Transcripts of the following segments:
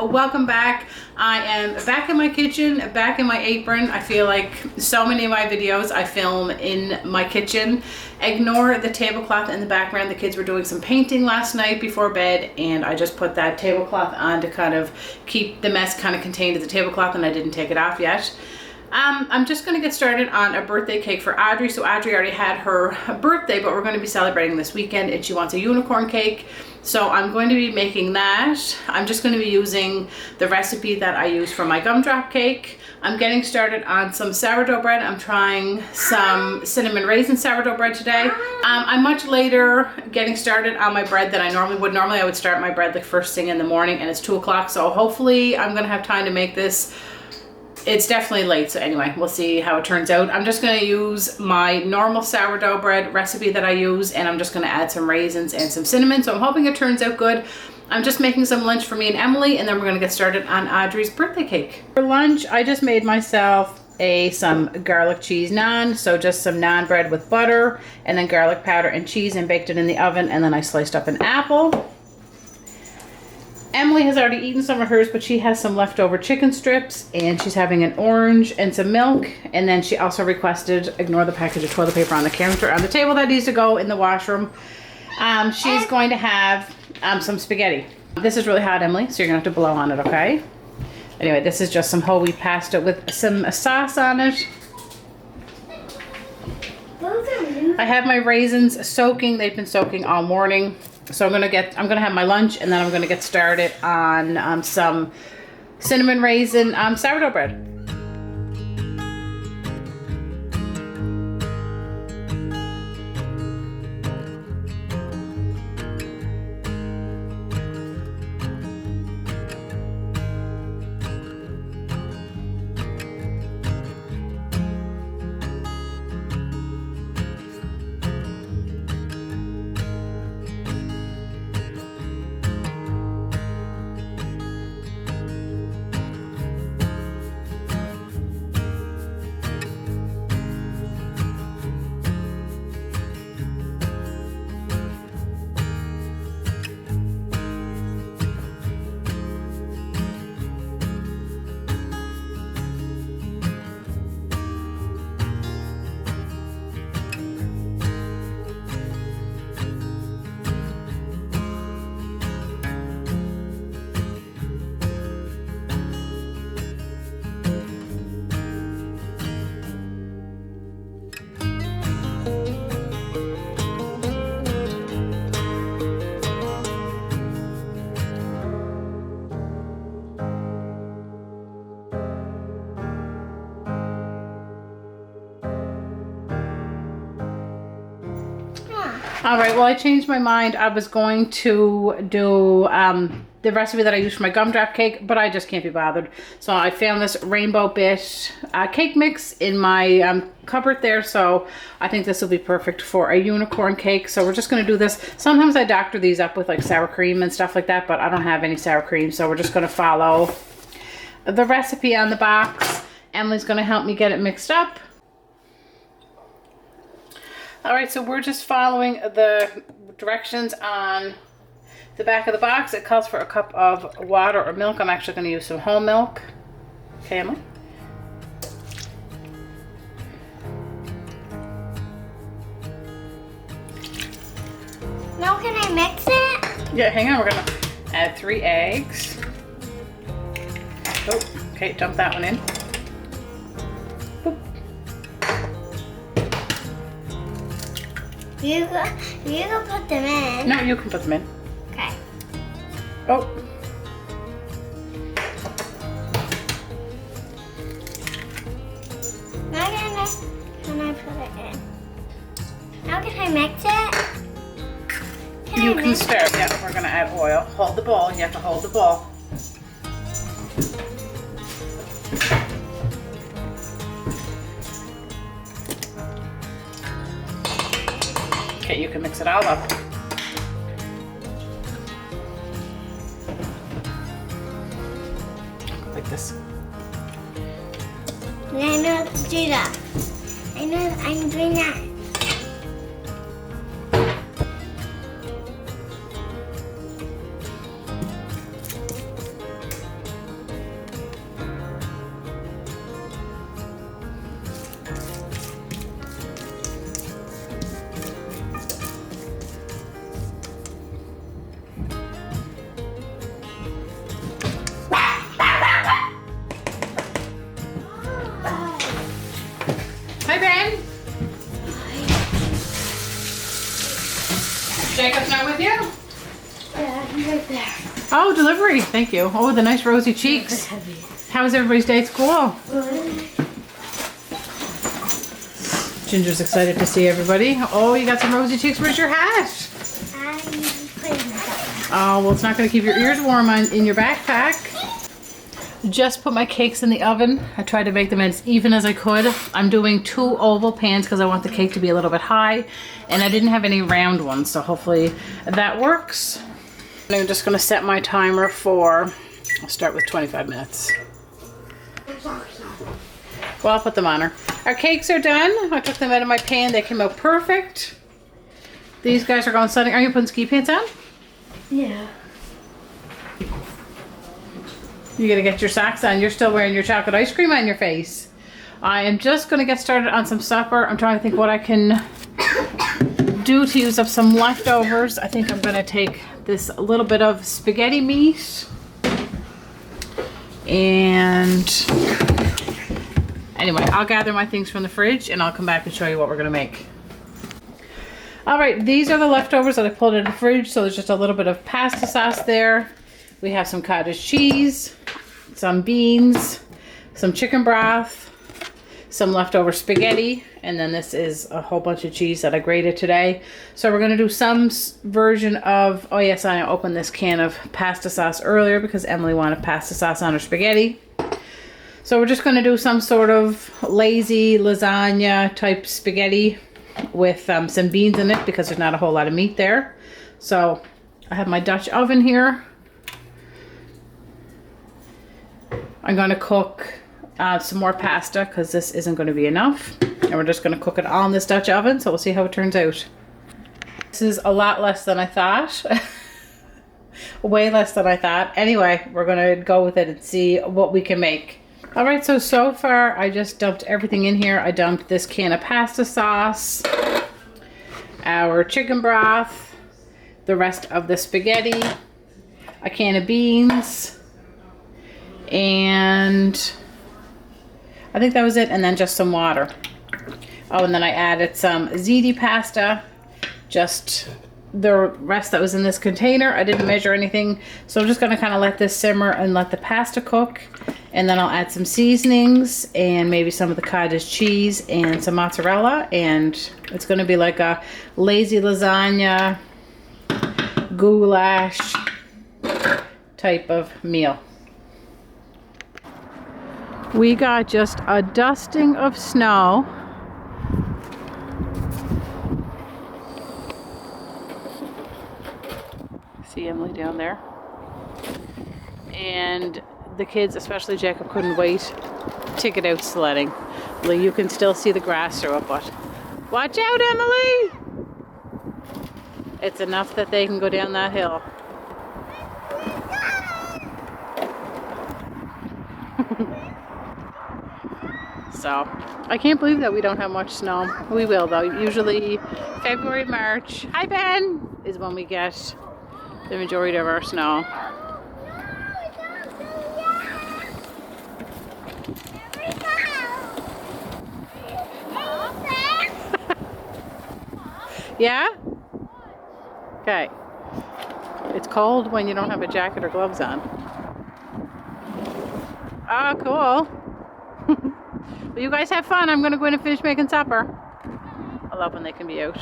welcome back. I am back in my kitchen, back in my apron. I feel like so many of my videos I film in my kitchen. Ignore the tablecloth in the background. The kids were doing some painting last night before bed, and I just put that tablecloth on to kind of keep the mess kind of contained to the tablecloth, and I didn't take it off yet. I'm just going to get started on a birthday cake for Audrey. So Audrey already had her birthday, but we're going to be celebrating this weekend, and she wants a unicorn cake. So I'm going to be making that. I'm just going to be using the recipe that I use for my gumdrop cake. I'm getting started on some sourdough bread. I'm trying some cinnamon raisin sourdough bread today. I'm much later getting started on my bread than I normally would. Normally I would start my bread like first thing in the morning, and it's 2 o'clock. So hopefully I'm going to have time to make this. It's definitely late, so anyway, we'll see how it turns out. I'm just going to use my normal sourdough bread recipe that I use, and I'm just going to add some raisins and some cinnamon, so I'm hoping it turns out good. I'm just making some lunch for me and Emily, and then we're going to get started on Audrey's birthday cake. For lunch, I just made myself some garlic cheese naan, so just some naan bread with butter, and then garlic powder and cheese, and baked it in the oven, and then I sliced up an apple. Emily has already eaten some of hers, but she has some leftover chicken strips, and she's having an orange and some milk. And then she also requested, ignore the package of toilet paper on the counter, on the table that needs to go in the washroom. She's going to have some spaghetti. This is really hot, Emily, so you're gonna have to blow on it, okay? Anyway, this is just some whole wheat pasta with some sauce on it. I have my raisins soaking. They've been soaking all morning. So I'm gonna have my lunch, and then I'm gonna get started on some cinnamon raisin sourdough bread. All right, well, I changed my mind. I was going to do the recipe that I use for my gumdrop cake, but I just can't be bothered. So I found this rainbow bit cake mix in my cupboard there, so I think this will be perfect for a unicorn cake. So we're just going to do this. Sometimes I doctor these up with like sour cream and stuff like that, but I don't have any sour cream, so we're just going to follow the recipe on the box. Emily's going to help me get it mixed up. All right, so we're just following the directions on the back of the box. It calls for a cup of water or milk. I'm actually going to use some whole milk. Okay, Emily? Now can I mix it? Yeah, hang on. We're going to add 3 eggs. Oh, okay, dump that one in. You go put them in. No, you can put them in. Okay. Oh. Now can I put it in? Now can I mix it? You can start. Yeah, we're going to add oil. Hold the bowl. You have to hold the bowl. Okay, you can mix it all up. Like this. I know how to do that. I know I'm doing that. Oh, delivery. Thank you. Oh, the nice rosy cheeks. How was everybody's day at school? Ginger's excited to see everybody. Oh, you got some rosy cheeks. Where's your hat? Oh, well, it's not going to keep your ears warm in your backpack. Just put my cakes in the oven. I tried to make them as even as I could. I'm doing 2 oval pans because I want the cake to be a little bit high. And I didn't have any round ones, so hopefully that works. I'm just going to set my timer for, I'll start with 25 minutes. Well, I'll put them on her. Our cakes are done. I took them out of my pan. They came out perfect. These guys are going sledding. Are you putting ski pants on? Yeah. You gotta get your socks on. You're still wearing your chocolate ice cream on your face. I am just gonna get started on some supper. I'm trying to think what I can do to use up some leftovers. I think I'm gonna take this little bit of spaghetti meat. And anyway, I'll gather my things from the fridge and I'll come back and show you what we're gonna make. All right, these are the leftovers that I pulled out of the fridge. So there's just a little bit of pasta sauce there. We have some cottage cheese, some beans, some chicken broth, some leftover spaghetti, and then this is a whole bunch of cheese that I grated today. So we're gonna do some version of, oh yes, I opened this can of pasta sauce earlier because Emily wanted pasta sauce on her spaghetti. So we're just gonna do some sort of lazy lasagna type spaghetti with some beans in it because there's not a whole lot of meat there. So I have my Dutch oven here. I'm going to cook some more pasta because this isn't going to be enough. And we're just going to cook it all in this Dutch oven, so we'll see how it turns out. This is a lot less than I thought. Way less than I thought. Anyway, we're going to go with it and see what we can make. Alright, so far I just dumped everything in here. I dumped this can of pasta sauce, our chicken broth, the rest of the spaghetti, a can of beans, and I think that was it, and then just some water. Oh, and then I added some ziti pasta, just the rest that was in this container. I didn't measure anything, so I'm just going to kind of let this simmer and let the pasta cook, and then I'll add some seasonings and maybe some of the cottage cheese and some mozzarella, and it's going to be like a lazy lasagna goulash type of meal. We got just a dusting of snow. See Emily down there. And the kids, especially Jacob, couldn't wait to get out sledding. Well, you can still see the grass through it, but watch out, Emily! It's enough that they can go down that hill. So, I can't believe that we don't have much snow. We will though. Usually February, March, hi Ben, is when we get the majority of our snow. Yeah? Okay. It's cold when you don't have a jacket or gloves on. Oh, cool. Well, you guys have fun. I'm going to go in and finish making supper. I love when they can be out.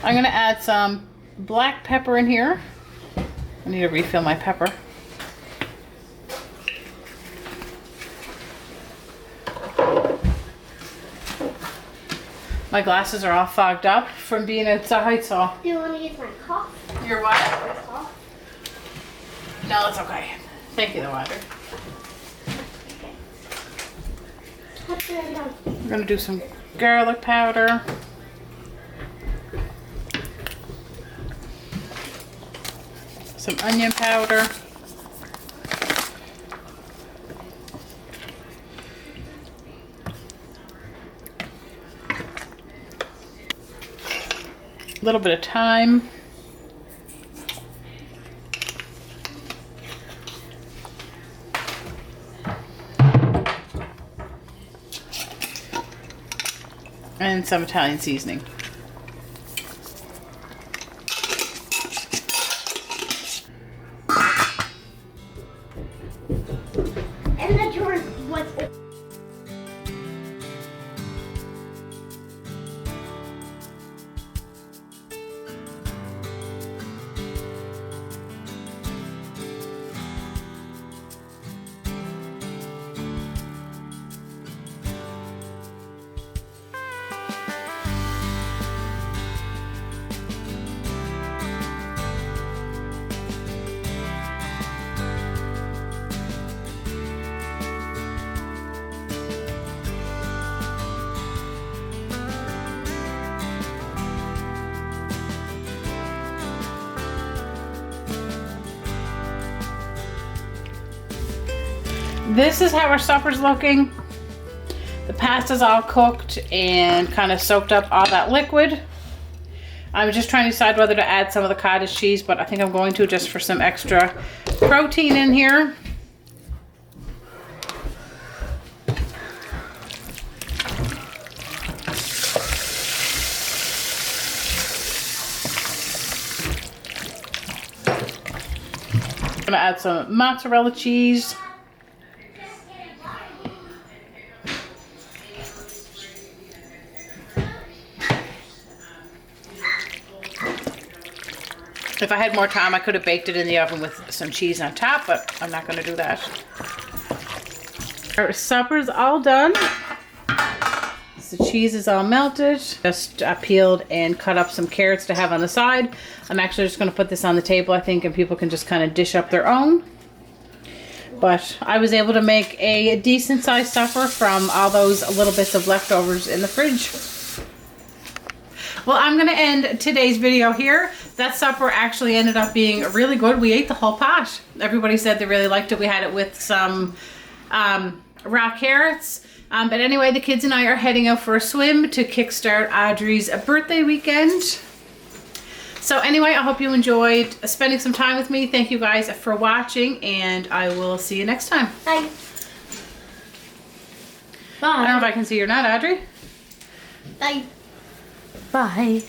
I'm going to add some black pepper in here. I need to refill my pepper. My glasses are all fogged up from being outside, so. Do you want to use my cup? Your what? No, it's okay. Thank you, though, Audrey. We're going to do some garlic powder. Some onion powder. A little bit of thyme. And some Italian seasoning. And the drawer was open. This is how our supper's looking. The pasta's all cooked and kind of soaked up all that liquid. I'm just trying to decide whether to add some of the cottage cheese, but I think I'm going to just for some extra protein in here. I'm gonna add some mozzarella cheese. If I had more time, I could have baked it in the oven with some cheese on top, but I'm not going to do that. Our supper's all done. The cheese is all melted. Just peeled and cut up some carrots to have on the side. I'm actually just going to put this on the table, I think, and people can just kind of dish up their own. But I was able to make a decent sized supper from all those little bits of leftovers in the fridge. Well, I'm going to end today's video here. That supper actually ended up being really good. We ate the whole pot. Everybody said they really liked it. We had it with some raw carrots. But anyway, the kids and I are heading out for a swim to kickstart Audrey's birthday weekend. So anyway, I hope you enjoyed spending some time with me. Thank you guys for watching, and I will see you next time. Bye. Bye. I don't know if I can see you or not, Audrey. Bye. Bye.